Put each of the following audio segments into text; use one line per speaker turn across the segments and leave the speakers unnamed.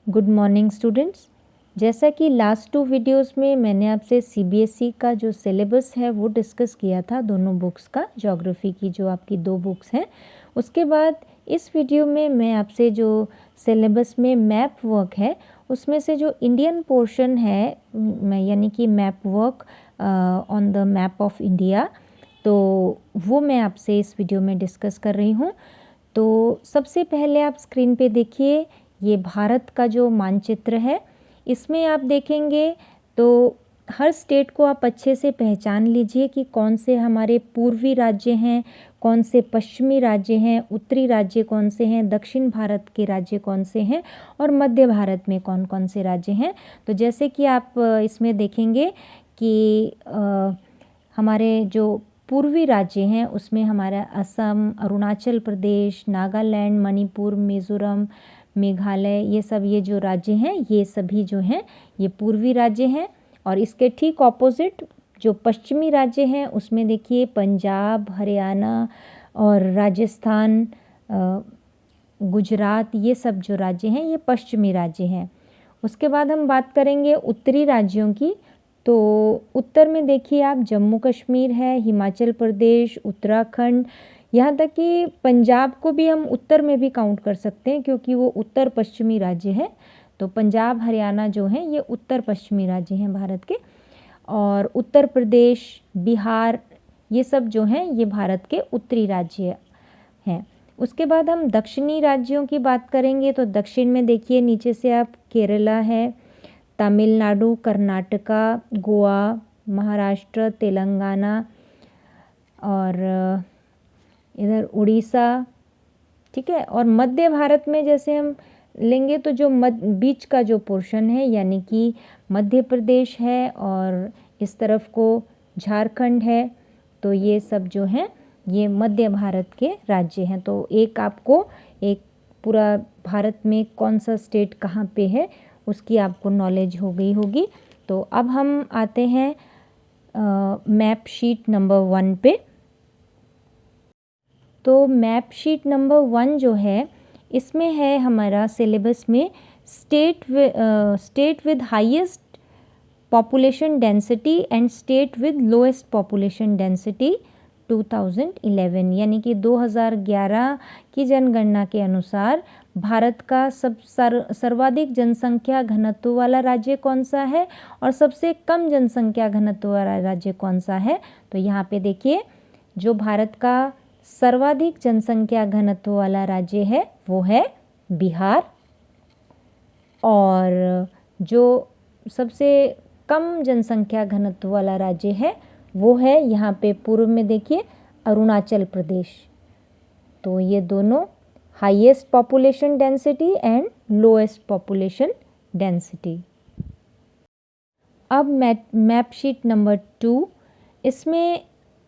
Good morning students. जैसा कि last 2 videos में मैंने आपसे सीबीएसई का जो सिलेबस है वो डिस्कस किया था, दोनों बुक्स का, ज्योग्राफी की जो आपकी 2 बुक्स हैं। उसके बाद इस वीडियो में मैं आपसे जो सिलेबस में मैप वर्क है उसमें से जो इंडियन पोर्शन है, यानी कि map work on the map of India, तो वो मैं आपसे इस वीडियो में डिस्कस कर रही हूँ। तो सबसे पहले आप स्क्रीन पे देखिए, ये भारत का जो मानचित्र है, इसमें आप देखेंगे तो हर स्टेट को आप अच्छे से पहचान लीजिए कि कौन से हमारे पूर्वी राज्य हैं, कौन से पश्चिमी राज्य हैं, उत्तरी राज्य कौन से हैं, दक्षिण भारत के राज्य कौन से हैं और मध्य भारत में कौन कौन से राज्य हैं। तो जैसे कि आप इसमें देखेंगे कि हमारे जो पूर्वी राज्य हैं उसमें हमारा असम, अरुणाचल प्रदेश, नागालैंड, मणिपुर, मिज़ोरम, मेघालय, ये सब ये जो राज्य हैं ये सभी जो हैं ये पूर्वी राज्य हैं। और इसके ठीक ऑपोजिट जो पश्चिमी राज्य हैं उसमें देखिए पंजाब, हरियाणा और राजस्थान, गुजरात, ये सब जो राज्य हैं ये पश्चिमी राज्य हैं। उसके बाद हम बात करेंगे उत्तरी राज्यों की। तो उत्तर में देखिए आप जम्मू कश्मीर है, हिमाचल प्रदेश, उत्तराखंड, यहाँ तक कि पंजाब को भी हम उत्तर में भी काउंट कर सकते हैं क्योंकि वो उत्तर पश्चिमी राज्य है। तो पंजाब, हरियाणा जो हैं ये उत्तर पश्चिमी राज्य हैं भारत के। और उत्तर प्रदेश, बिहार, ये सब जो हैं ये भारत के उत्तरी राज्य हैं। उसके बाद हम दक्षिणी राज्यों की बात करेंगे तो दक्षिण में देखिए नीचे से आप केरला है, तमिलनाडु, कर्नाटका, गोवा, महाराष्ट्र, तेलंगाना और इधर उड़ीसा, ठीक है। और मध्य भारत में जैसे हम लेंगे तो जो बीच का जो पोर्शन है यानी कि मध्य प्रदेश है और इस तरफ को झारखंड है, तो ये सब जो हैं ये मध्य भारत के राज्य हैं। तो एक आपको एक पूरा भारत में कौन सा स्टेट कहाँ पे है उसकी आपको नॉलेज हो गई होगी। तो अब हम आते हैं मैप शीट नंबर 1 पे। तो मैप शीट नंबर 1 जो है इसमें है हमारा सिलेबस में state with highest population density and state with lowest population density 2011, यानी कि 2011 की जनगणना के अनुसार भारत का सर्वाधिक जनसंख्या घनत्व वाला राज्य कौन सा है और सबसे कम जनसंख्या घनत्व वाला राज्य कौन सा है। तो यहाँ पे देखिए जो भारत का सर्वाधिक जनसंख्या घनत्व वाला राज्य है वो है बिहार, और जो सबसे कम जनसंख्या घनत्व वाला राज्य है वो है यहाँ पे पूर्व में देखिए अरुणाचल प्रदेश। तो ये दोनों highest population density and lowest population density. अब मैप शीट नंबर 2, इसमें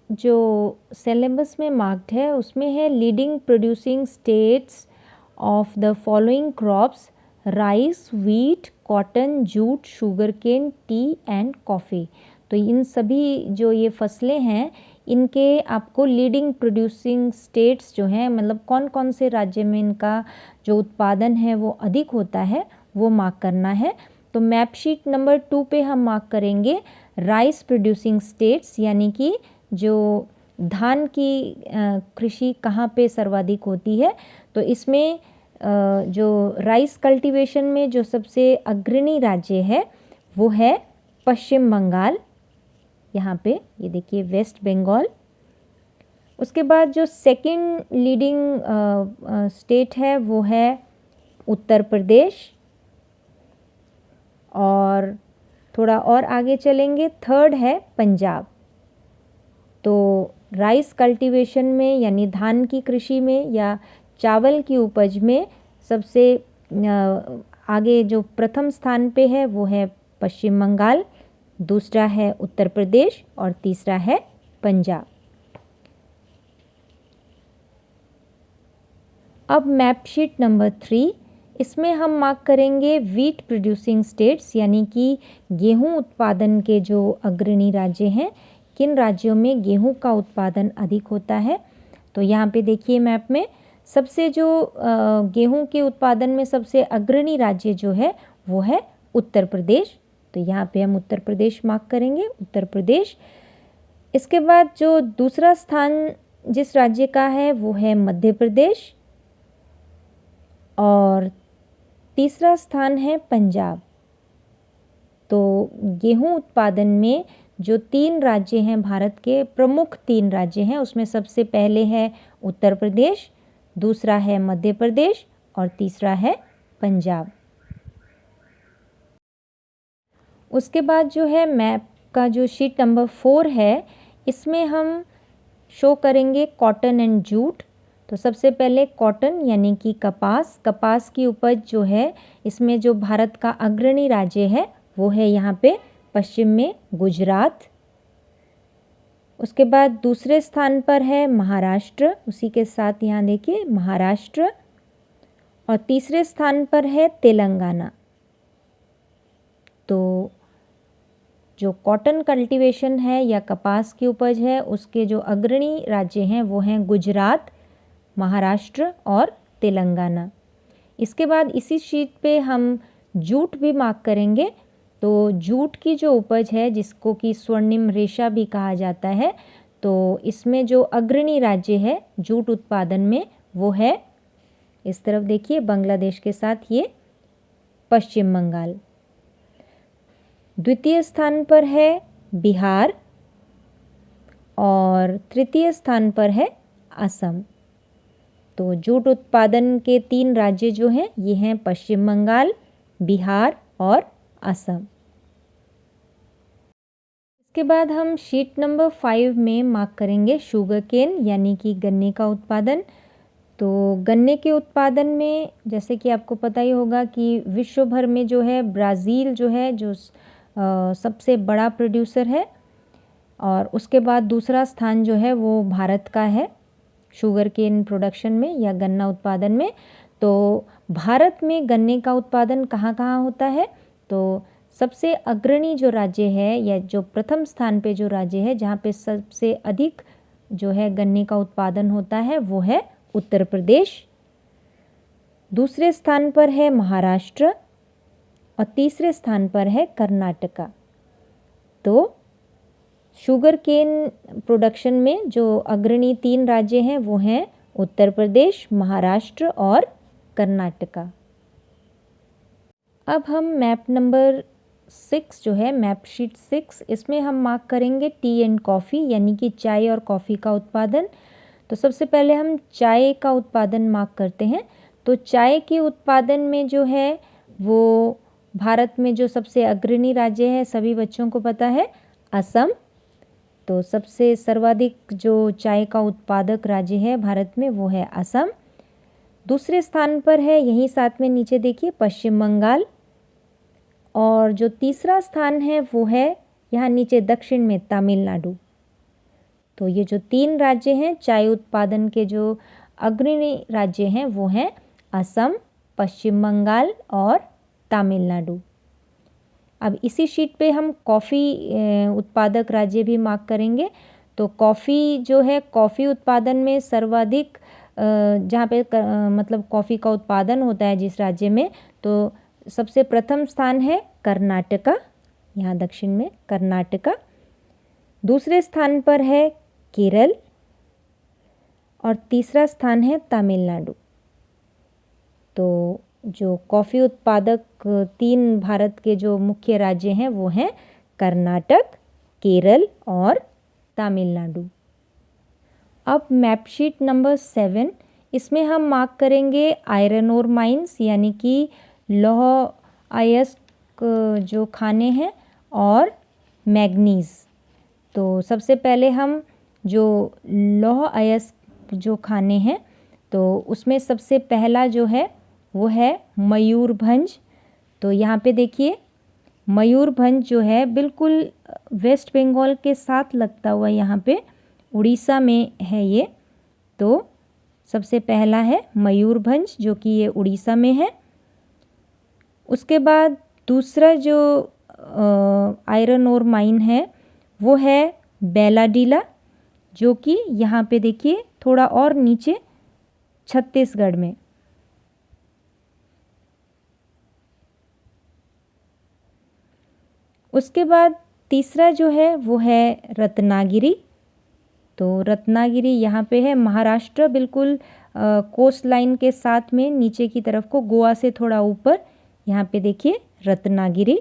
जो सिलेबस में मार्क्ड है उसमें है leading producing states of the following crops: rice, wheat, cotton, jute, sugarcane, tea and coffee. तो इन सभी जो ये फसलें हैं इनके आपको लीडिंग प्रोड्यूसिंग स्टेट्स जो हैं, मतलब कौन कौन से राज्य में इनका जो उत्पादन है वो अधिक होता है, वो मार्क करना है। तो मैप शीट नंबर 2 पे हम मार्क करेंगे राइस प्रोड्यूसिंग स्टेट्स, यानी कि जो धान की कृषि कहाँ पे सर्वाधिक होती है। तो इसमें जो राइस कल्टीवेशन में जो सबसे अग्रणी राज्य है वो है पश्चिम बंगाल, यहाँ पे ये देखिए वेस्ट बंगाल। उसके बाद जो सेकंड लीडिंग स्टेट है वो है उत्तर प्रदेश, और थोड़ा और आगे चलेंगे थर्ड है पंजाब। तो राइस कल्टीवेशन में यानी धान की कृषि में या चावल की उपज में सबसे आगे जो प्रथम स्थान पे है वो है पश्चिम बंगाल, दूसरा है उत्तर प्रदेश और तीसरा है पंजाब। अब मैप शीट नंबर 3, इसमें हम मार्क करेंगे व्हीट प्रोड्यूसिंग स्टेट्स, यानी कि गेहूं उत्पादन के जो अग्रणी राज्य हैं, किन राज्यों में गेहूं का उत्पादन अधिक होता है। तो यहाँ पे देखिए मैप में सबसे जो गेहूं के उत्पादन में सबसे अग्रणी राज्य जो है वो है उत्तर प्रदेश। तो यहाँ पे हम उत्तर प्रदेश मार्क करेंगे, उत्तर प्रदेश। इसके बाद जो दूसरा स्थान जिस राज्य का है वो है मध्य प्रदेश और तीसरा स्थान है पंजाब। तो गेहूं उत्पादन में जो 3 राज्य हैं, भारत के प्रमुख 3 राज्य हैं, उसमें सबसे पहले है उत्तर प्रदेश, दूसरा है मध्य प्रदेश और तीसरा है पंजाब। उसके बाद जो है मैप का जो शीट नंबर 4 है, इसमें हम शो करेंगे कॉटन एंड जूट। तो सबसे पहले कॉटन यानी कि कपास, कपास की उपज जो है इसमें जो भारत का अग्रणी राज्य है वो है यहाँ पे पश्चिम में गुजरात। उसके बाद दूसरे स्थान पर है महाराष्ट्र, उसी के साथ यहाँ देखिए महाराष्ट्र, और तीसरे स्थान पर है तेलंगाना। तो जो कॉटन कल्टीवेशन है या कपास की उपज है उसके जो अग्रणी राज्य हैं वो हैं गुजरात, महाराष्ट्र और तेलंगाना। इसके बाद इसी शीट पे हम जूट भी मार्क करेंगे। तो जूट की जो उपज है जिसको कि स्वर्णिम रेशा भी कहा जाता है, तो इसमें जो अग्रणी राज्य है जूट उत्पादन में वो है, इस तरफ देखिए बांग्लादेश के साथ ये पश्चिम बंगाल। द्वितीय स्थान पर है बिहार और तृतीय स्थान पर है असम। तो जूट उत्पादन के 3 राज्य जो हैं ये हैं पश्चिम बंगाल, बिहार और असम। इसके बाद हम शीट नंबर 5 में मार्क करेंगे शुगर केन यानी कि गन्ने का उत्पादन। तो गन्ने के उत्पादन में जैसे कि आपको पता ही होगा कि विश्व भर में जो है ब्राज़ील जो है जो सबसे बड़ा प्रोड्यूसर है, और उसके बाद दूसरा स्थान जो है वो भारत का है शुगर केन प्रोडक्शन में या गन्ना उत्पादन में। तो भारत में गन्ने का उत्पादन कहाँ कहाँ होता है, तो सबसे अग्रणी जो राज्य है या जो प्रथम स्थान पे जो राज्य है जहाँ पे सबसे अधिक जो है गन्ने का उत्पादन होता है वो है उत्तर प्रदेश। दूसरे स्थान पर है महाराष्ट्र और तीसरे स्थान पर है कर्नाटका। तो शुगर केन प्रोडक्शन में जो अग्रणी 3 राज्य हैं वो हैं उत्तर प्रदेश, महाराष्ट्र और कर्नाटका। अब हम मैप नंबर 6 जो है मैप शीट 6, इसमें हम मार्क करेंगे टी एंड कॉफ़ी यानी कि चाय और कॉफ़ी का उत्पादन। तो सबसे पहले हम चाय का उत्पादन मार्क करते हैं। तो चाय के उत्पादन में जो है वो भारत में जो सबसे अग्रणी राज्य है सभी बच्चों को पता है असम। तो सबसे सर्वाधिक जो चाय का उत्पादक राज्य है भारत में वो है असम। दूसरे स्थान पर है यहीं साथ में नीचे देखिए पश्चिम बंगाल, और जो तीसरा स्थान है वो है यहाँ नीचे दक्षिण में तमिलनाडु। तो ये जो 3 राज्य हैं चाय उत्पादन के जो अग्रणी राज्य हैं वो हैं असम, पश्चिम बंगाल और तमिलनाडु। अब इसी शीट पे हम कॉफ़ी उत्पादक राज्य भी मार्क करेंगे। तो कॉफ़ी जो है कॉफ़ी उत्पादन में सर्वाधिक जहाँ पे मतलब कॉफ़ी का उत्पादन होता है जिस राज्य में, तो सबसे प्रथम स्थान है कर्नाटका, यहाँ दक्षिण में कर्नाटका। दूसरे स्थान पर है केरल और तीसरा स्थान है तमिलनाडु। तो जो कॉफ़ी उत्पादक 3 भारत के जो मुख्य राज्य हैं वो हैं कर्नाटक, केरल और तमिलनाडु। अब मैप शीट नंबर 7, इसमें हम मार्क करेंगे आयरन ओर माइंस यानी कि लौह अयस्क जो खाने हैं और मैग्नीज़। तो सबसे पहले हम जो लौह अयस्क जो खाने हैं तो उसमें सबसे पहला जो है वो है मयूरभंज। तो यहाँ पे देखिए मयूरभंज जो है बिल्कुल वेस्ट बंगाल के साथ लगता हुआ यहाँ पे उड़ीसा में है ये। तो सबसे पहला है मयूरभंज जो कि ये उड़ीसा में है। उसके बाद दूसरा जो आयरन ओर माइन है वो है बेलाडीला जो कि यहाँ पे देखिए थोड़ा और नीचे छत्तीसगढ़ में। उसके बाद तीसरा जो है वो है रत्नागिरी। तो रत्नागिरी यहाँ पे है महाराष्ट्र, बिल्कुल कोस्ट लाइन के साथ में नीचे की तरफ को, गोवा से थोड़ा ऊपर, यहाँ पे देखिए रत्नागिरी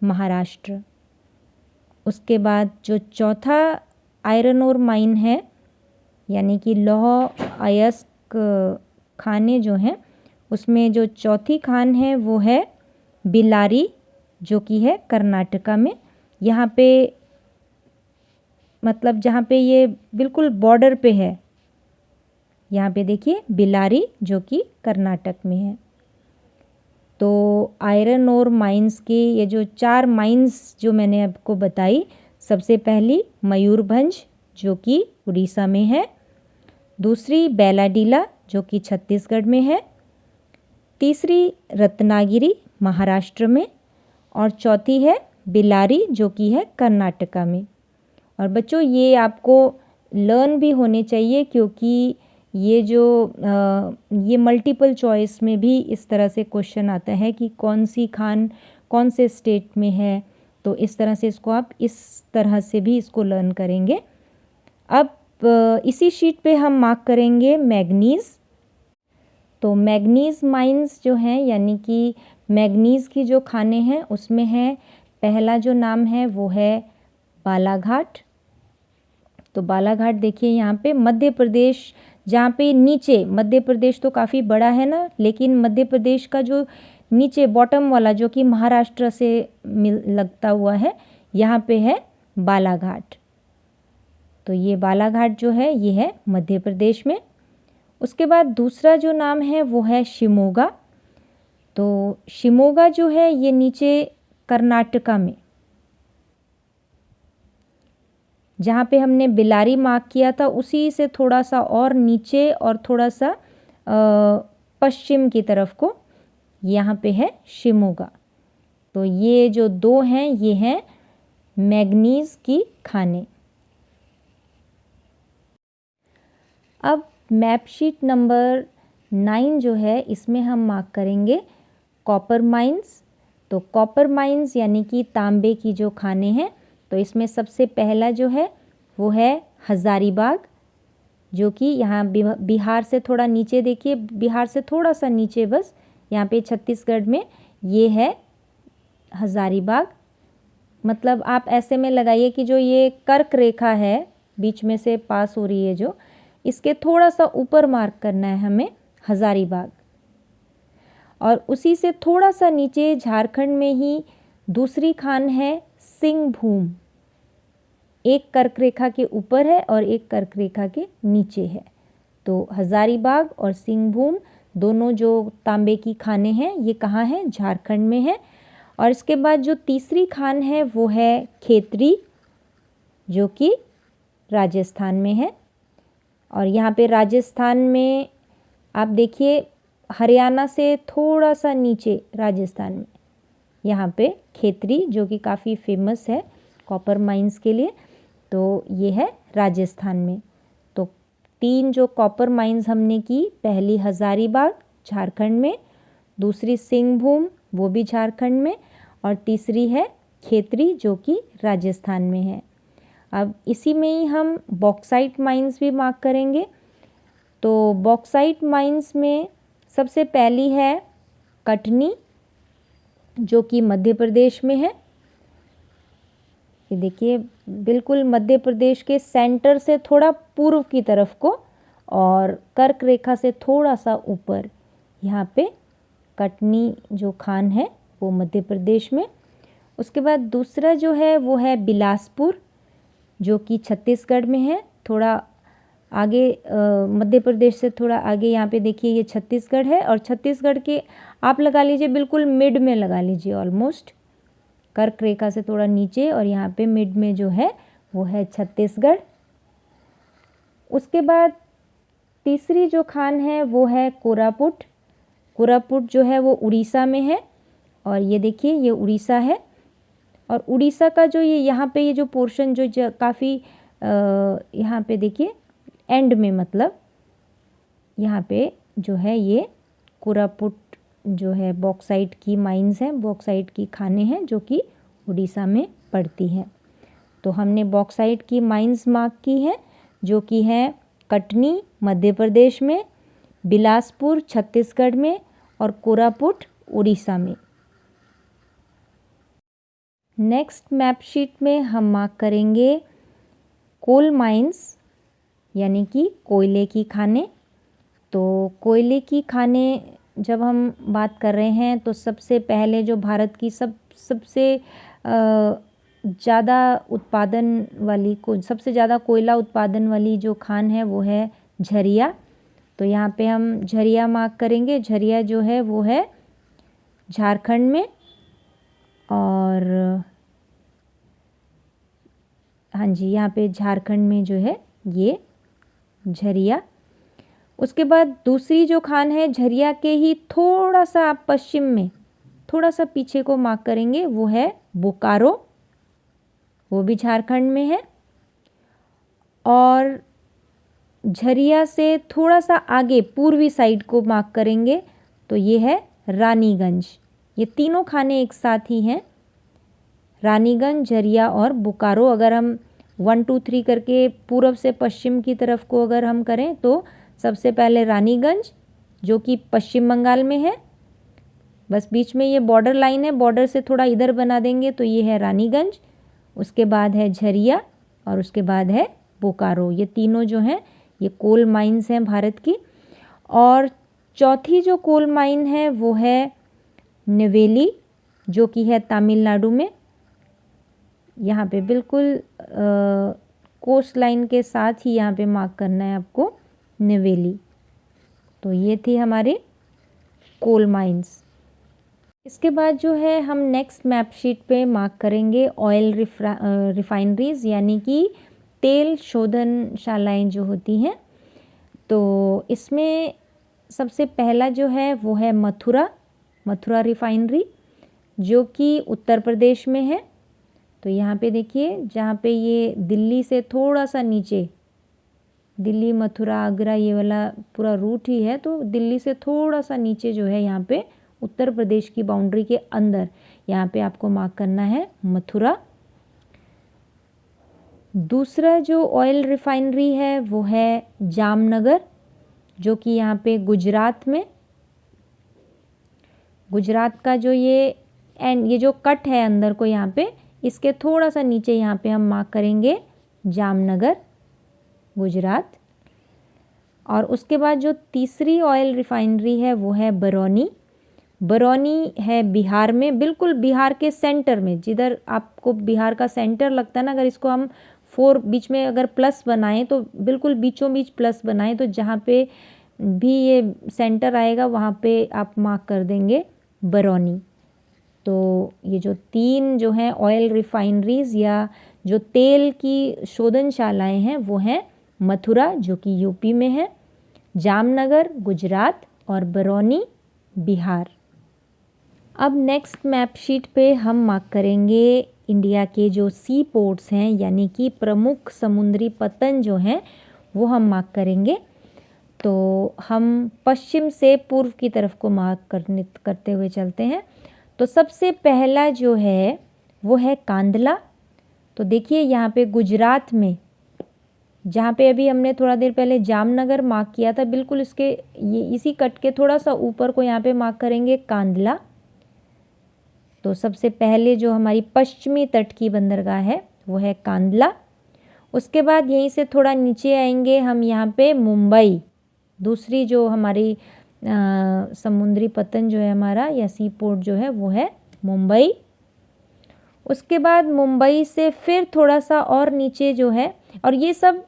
महाराष्ट्र। उसके बाद जो चौथा आयरन ओर माइन है, यानी कि लौह अयस्क खानें जो हैं, उसमें जो चौथी खान है वो है बिलारी, जो कि है कर्नाटका में। यहाँ पे मतलब जहाँ पे ये बिल्कुल बॉर्डर पे है, यहाँ पे देखिए बिलारी, जो कि कर्नाटक में है। तो आयरन ओर माइंस के ये जो 4 माइंस जो मैंने आपको बताई, सबसे पहली मयूरभंज जो कि उड़ीसा में है, दूसरी बैलाडीला जो कि छत्तीसगढ़ में है, तीसरी रत्नागिरी महाराष्ट्र में, और चौथी है बिलारी जो कि है कर्नाटका में। और बच्चों ये आपको लर्न भी होने चाहिए, क्योंकि ये जो ये मल्टीपल चॉइस में भी इस तरह से क्वेश्चन आता है कि कौन सी खान कौन से स्टेट में है। तो इस तरह से इसको आप इस तरह से भी इसको लर्न करेंगे। अब इसी शीट पे हम मार्क करेंगे मैग्नीज़। तो मैग्नीज़ माइंस जो हैं, यानी कि मैग्नीज़ की जो खानें हैं, उसमें है पहला जो नाम है वो है बालाघाट। तो बालाघाट देखिए यहाँ पे मध्य प्रदेश, जहाँ पे नीचे, मध्य प्रदेश तो काफ़ी बड़ा है ना, लेकिन मध्य प्रदेश का जो नीचे बॉटम वाला जो कि महाराष्ट्र से लगता हुआ है, यहाँ पे है बालाघाट। तो ये बालाघाट जो है ये है मध्य प्रदेश में। उसके बाद दूसरा जो नाम है वो है शिमोगा। तो शिमोगा जो है ये नीचे कर्नाटका में, जहाँ पे हमने बिलारी मार्क किया था उसी से थोड़ा सा और नीचे और थोड़ा सा पश्चिम की तरफ को, यहाँ पे है शिमोगा। तो ये जो 2 हैं ये हैं मैग्नीज़ की खानें। अब मैप शीट नंबर 9 जो है, इसमें हम मार्क करेंगे कॉपर माइंस। तो कॉपर माइंस यानी कि तांबे की जो खानें हैं, तो इसमें सबसे पहला जो है वो है हज़ारीबाग, जो कि यहाँ बिहार से थोड़ा नीचे, देखिए बिहार से थोड़ा सा नीचे बस, यहाँ पे छत्तीसगढ़ में ये है हज़ारीबाग। मतलब आप ऐसे में लगाइए कि जो ये कर्क रेखा है बीच में से पास हो रही है, जो इसके थोड़ा सा ऊपर मार्क करना है हमें हज़ारीबाग। और उसी से थोड़ा सा नीचे झारखंड में ही दूसरी खान है सिंहभूम। एक कर्क रेखा के ऊपर है और एक कर्क रेखा के नीचे है। तो हज़ारीबाग और सिंहभूम दोनों जो तांबे की खानें हैं, ये कहाँ हैं? झारखंड में है। और इसके बाद जो तीसरी खान है वो है खेतरी, जो कि राजस्थान में है। और यहाँ पे राजस्थान में आप देखिए हरियाणा से थोड़ा सा नीचे राजस्थान में यहाँ पे खेतरी, जो कि काफ़ी फेमस है कॉपर माइंस के लिए, तो ये है राजस्थान में। तो 3 जो कॉपर माइंस हमने की, पहली हज़ारीबाग झारखंड में, दूसरी सिंहभूम वो भी झारखंड में, और तीसरी है खेतरी जो कि राजस्थान में है। अब इसी में ही हम बॉक्साइट माइंस भी मार्क करेंगे। तो बॉक्साइट माइंस में सबसे पहली है कटनी, जो कि मध्य प्रदेश में है। ये देखिए बिल्कुल मध्य प्रदेश के सेंटर से थोड़ा पूर्व की तरफ को और कर्क रेखा से थोड़ा सा ऊपर, यहाँ पे कटनी जो खान है वो मध्य प्रदेश में। उसके बाद दूसरा जो है वो है बिलासपुर, जो कि छत्तीसगढ़ में है। थोड़ा आगे मध्य प्रदेश से थोड़ा आगे यहाँ पे देखिए ये छत्तीसगढ़ है, और छत्तीसगढ़ के आप लगा लीजिए बिल्कुल मिड में लगा लीजिए, ऑलमोस्ट कर्क रेखा से थोड़ा नीचे, और यहाँ पे मिड में जो है वो है छत्तीसगढ़। उसके बाद तीसरी जो खान है वो है कोरापुट। कोरापुट जो है वो उड़ीसा में है, और ये देखिए ये उड़ीसा है। और उड़ीसा का जो ये यहाँ पे ये जो पोर्शन जो काफ़ी यहाँ पे देखिए एंड में, मतलब यहाँ पे जो है ये कोरापुट जो है बॉक्साइट की माइंस हैं, बॉक्साइट की खानें हैं जो कि उड़ीसा में पड़ती हैं। तो हमने बॉक्साइट की माइंस मार्क की है जो कि है कटनी मध्य प्रदेश में, बिलासपुर छत्तीसगढ़ में और कोरापुट उड़ीसा में। नेक्स्ट मैप शीट में हम मार्क करेंगे कोल माइंस यानी कि कोयले की खानें। तो कोयले की खानें जब हम बात कर रहे हैं तो सबसे पहले जो भारत की सबसे ज़्यादा उत्पादन वाली सबसे ज़्यादा कोयला उत्पादन वाली जो खान है वो है झरिया। तो यहाँ पे हम झरिया मार्क करेंगे। झरिया जो है वो है झारखंड में, और हाँ जी यहाँ पे झारखंड में जो है ये झरिया। उसके बाद दूसरी जो खान है झरिया के ही थोड़ा सा आप पश्चिम में थोड़ा सा पीछे को मार्क करेंगे, वो है बोकारो, वो भी झारखंड में है। और झरिया से थोड़ा सा आगे पूर्वी साइड को मार्क करेंगे तो ये है रानीगंज। ये तीनों खाने एक साथ ही हैं, रानीगंज, झरिया और बोकारो। अगर हम 1 2 3 करके पूर्व से पश्चिम की तरफ को अगर हम करें तो सबसे पहले रानीगंज जो कि पश्चिम बंगाल में है, बस बीच में ये बॉर्डर लाइन है, बॉर्डर से थोड़ा इधर बना देंगे तो ये है रानीगंज। उसके बाद है झरिया और उसके बाद है बोकारो। ये तीनों जो हैं ये कोल माइंस हैं भारत की। और चौथी जो कोल माइन है वो है नेवेली जो कि है तमिलनाडु में। यहाँ पे बिल्कुल कोस्ट लाइन के साथ ही यहाँ पे मार्क करना है आपको नेवेली। तो ये थी हमारे कोल माइंस। इसके बाद जो है हम नेक्स्ट मैप शीट पे मार्क करेंगे ऑयल रिफाइनरीज यानी कि तेल शोधनशालाएं जो होती हैं। तो इसमें सबसे पहला जो है वो है मथुरा रिफाइनरी जो कि उत्तर प्रदेश में है। तो यहाँ पे देखिए जहाँ पे ये दिल्ली से थोड़ा सा नीचे, दिल्ली मथुरा आगरा ये वाला पूरा रूट ही है, तो दिल्ली से थोड़ा सा नीचे जो है यहाँ पे उत्तर प्रदेश की बाउंड्री के अंदर यहाँ पे आपको मार्क करना है मथुरा। दूसरा जो ऑयल रिफाइनरी है वो है जामनगर जो कि यहाँ पे गुजरात में, गुजरात का जो ये जो कट है अंदर को यहाँ पे इसके थोड़ा सा नीचे यहाँ पे हम मार्क करेंगे जामनगर गुजरात। और उसके बाद जो तीसरी ऑयल रिफाइनरी है वो है बरौनी है बिहार में, बिल्कुल बिहार के सेंटर में, जिधर आपको बिहार का सेंटर लगता है ना, अगर इसको हम 4 बीच में अगर प्लस बनाएं तो बिल्कुल बीचों बीच प्लस बनाएं तो जहाँ पे भी ये सेंटर आएगा वहाँ पे आप मार्क कर देंगे बरौनी। तो ये जो 3 जो हैं ऑयल रिफाइनरीज या जो तेल की शोधनशालाएं हैं वो हैं मथुरा जो कि यूपी में है, जामनगर गुजरात और बरौनी बिहार। अब नेक्स्ट मैप शीट पे हम मार्क करेंगे इंडिया के जो सी पोर्ट्स हैं यानी कि प्रमुख समुद्री पत्तन जो हैं वो हम मार्क करेंगे। तो हम पश्चिम से पूर्व की तरफ को मार्क करते हुए चलते हैं। तो सबसे पहला जो है वो है कांदला। तो देखिए यहाँ पे गुजरात में, जहाँ पे अभी हमने थोड़ा देर पहले जामनगर मार्क किया था, बिल्कुल इसके ये इसी कट के थोड़ा सा ऊपर को यहाँ पे मार्क करेंगे कांदला। तो सबसे पहले जो हमारी पश्चिमी तट की बंदरगाह है वो है कांदला। उसके बाद यहीं से थोड़ा नीचे आएंगे हम यहाँ पे मुंबई, दूसरी जो हमारी समुद्री पत्तन जो है हमारा या सी पोर्ट जो है वो है मुंबई। उसके बाद मुंबई से फिर थोड़ा सा और नीचे जो है, और ये सब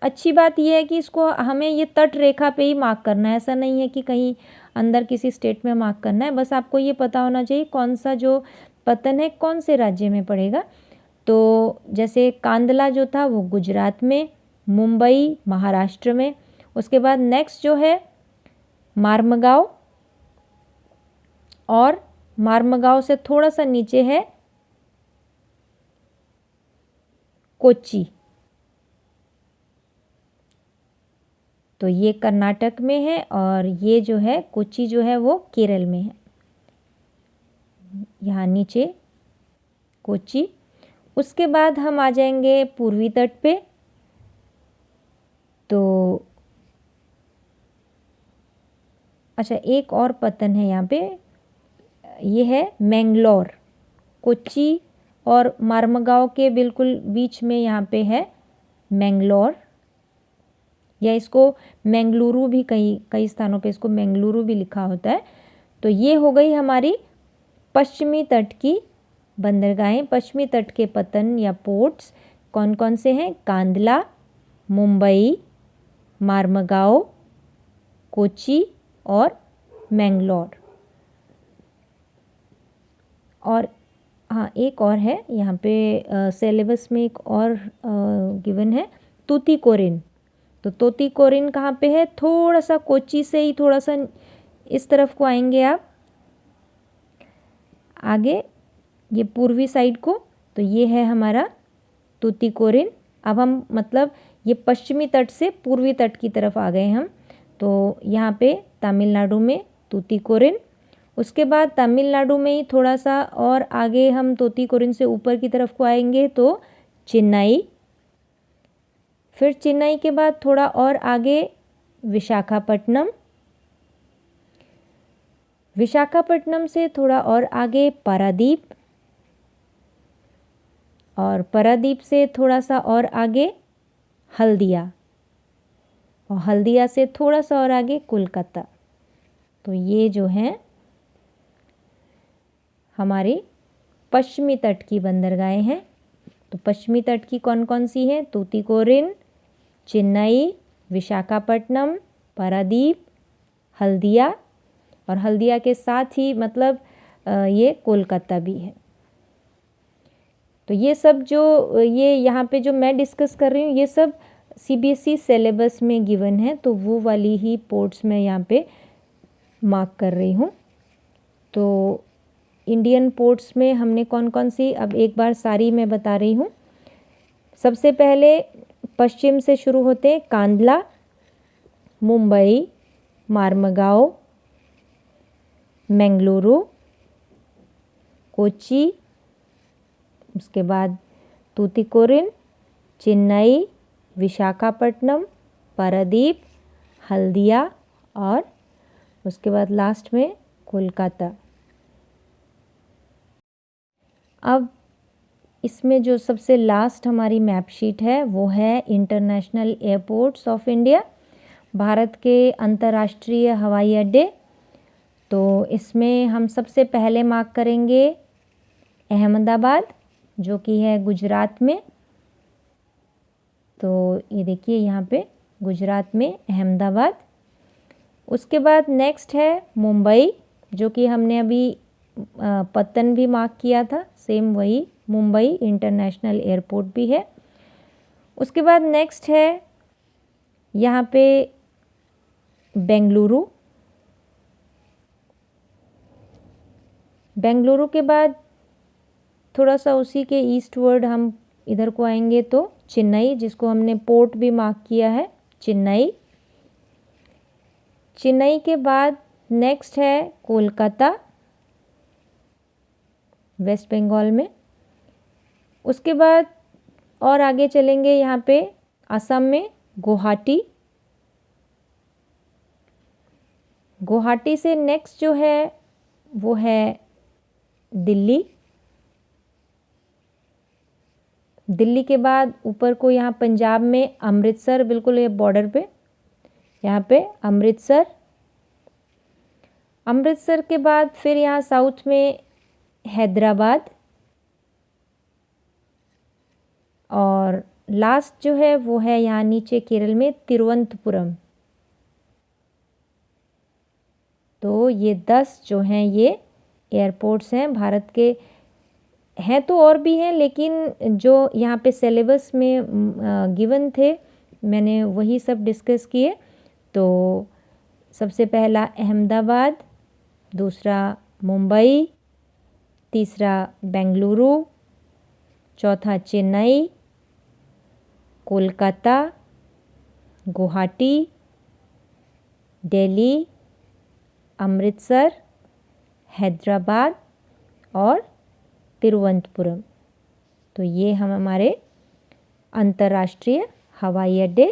अच्छी बात ये है कि इसको हमें ये तट रेखा पे ही मार्क करना है, ऐसा नहीं है कि कहीं अंदर किसी स्टेट में मार्क करना है। बस आपको ये पता होना चाहिए कौन सा जो पत्तन है कौन से राज्य में पड़ेगा। तो जैसे कांदला जो था वो गुजरात में, मुंबई महाराष्ट्र में। उसके बाद नेक्स्ट जो है मार्मगांव, और मार्मगांव से थोड़ा सा नीचे है कोच्चि। तो तो ये कर्नाटक में है और ये जो है कोच्चि जो है वो केरल में है। यहाँ नीचे कोच्चि। उसके बाद हम आ जाएंगे पूर्वी तट पे। तो अच्छा, एक और पत्तन है यहाँ पे, ये है मैंगलोर। कोच्चि और मार्मगांव के बिल्कुल बीच में यहाँ पे है मैंगलोर, या इसको मैंगलुरु भी, कई स्थानों पे इसको मैंगलुरु भी लिखा होता है। तो ये हो गई हमारी पश्चिमी तट की बंदरगाहें। पश्चिमी तट के पत्तन या पोर्ट्स कौन कौन से हैं? कांदला, मुंबई, मार्मगांव, कोच्चि और मैंगलोर। और हाँ, एक और है यहाँ पे सिलेबस में, एक और गिवन है तूतीकोरिन। तो तूतीकोरिन कहाँ पे है? थोड़ा सा कोच्चि से ही थोड़ा सा इस तरफ को आएंगे आप आगे, ये पूर्वी साइड को, तो ये है हमारा तूतीकोरिन। अब हम मतलब ये पश्चिमी तट से पूर्वी तट की तरफ आ गए हम। तो यहाँ पे तमिलनाडु में तूतीकोरिन। उसके बाद तमिलनाडु में ही थोड़ा सा और आगे हम तूतीकोरिन से ऊपर की तरफ को आएंगे तो चेन्नई। फिर चेन्नई के बाद थोड़ा और आगे विशाखापट्टनम। विशाखापट्टनम से थोड़ा और आगे पारादीप, और पारादीप से थोड़ा सा और आगे हल्दिया, और हल्दिया से थोड़ा सा और आगे कोलकाता। तो ये जो हैं हमारी पश्चिमी तट की बंदरगाहें हैं। तो पश्चिमी तट की कौन कौन सी हैं? तूतीकोरिन, चेन्नई, विशाखापट्टनम, पारादीप, हल्दिया, और हल्दिया के साथ ही मतलब ये कोलकाता भी है। तो ये सब जो ये यहाँ पे जो मैं डिस्कस कर रही हूँ, ये सब सीबीएसई सिलेबस में गिवन है, तो वो वाली ही पोर्ट्स मैं यहाँ पे मार्क कर रही हूँ। तो इंडियन पोर्ट्स में हमने कौन कौन सी, अब एक बार सारी मैं बता रही हूँ। सबसे पहले पश्चिम से शुरू होते हैं कांदला, मुंबई, मार्मगांव, मैंगलुरु, कोच्चि, उसके बाद तूतीकोरिन, चेन्नई, विशाखापट्टनम, पारादीप, हल्दिया, और उसके बाद लास्ट में कोलकाता। अब इसमें जो सबसे लास्ट हमारी मैप शीट है वो है international airports of India, Bharat के अंतर्राष्ट्रीय हवाई अड्डे। तो इसमें हम सबसे पहले मार्क करेंगे अहमदाबाद, जो कि है गुजरात में। तो ये देखिए यहाँ पे गुजरात में अहमदाबाद। उसके बाद नेक्स्ट है मुंबई, जो कि हमने अभी पत्तन भी मार्क किया था, सेम वही मुंबई इंटरनेशनल एयरपोर्ट भी है। उसके बाद नेक्स्ट है यहाँ पे बेंगलुरु। बेंगलुरु के बाद थोड़ा सा उसी के ईस्टवर्ड हम इधर को आएंगे तो चेन्नई, जिसको हमने पोर्ट भी मार्क किया है, चेन्नई। चेन्नई के बाद नेक्स्ट है कोलकाता, वेस्ट बंगाल में। उसके बाद और आगे चलेंगे यहाँ पे असम में गुवाहाटी। गुवाहाटी से नेक्स्ट जो है वो है दिल्ली। दिल्ली के बाद ऊपर को यहाँ पंजाब में अमृतसर, बिल्कुल ये बॉर्डर पे, यहाँ पे अमृतसर। अमृतसर के बाद फिर यहाँ साउथ में हैदराबाद, और लास्ट जो है वो है यहाँ नीचे केरल में तिरुवनंतपुरम। तो ये 10 जो हैं ये एयरपोर्ट्स हैं भारत के। हैं तो और भी हैं, लेकिन जो यहाँ पे सिलेबस में गिवन थे मैंने वही सब डिस्कस किए। तो सबसे पहला अहमदाबाद, दूसरा मुंबई, तीसरा बेंगलुरु, चौथा चेन्नई, कोलकाता, गुवाहाटी, दिल्ली, अमृतसर, हैदराबाद और तिरुवनंतपुरम। तो ये हम हमारे अंतर्राष्ट्रीय हवाई अड्डे,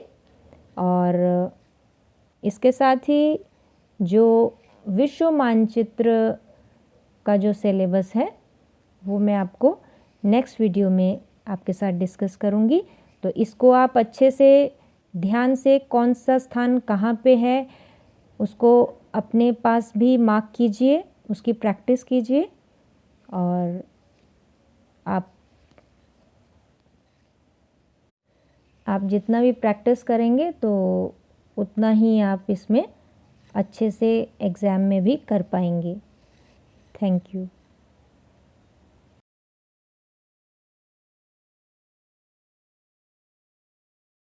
और इसके साथ ही जो विश्व मानचित्र का जो सिलेबस है वो मैं आपको नेक्स्ट वीडियो में आपके साथ डिस्कस करूँगी। तो इसको आप अच्छे से ध्यान से कौन सा स्थान कहाँ पे है उसको अपने पास भी मार्क कीजिए, उसकी प्रैक्टिस कीजिए, और आप जितना भी प्रैक्टिस करेंगे तो उतना ही आप इसमें अच्छे से एग्ज़ाम में भी कर पाएंगे। Thank you.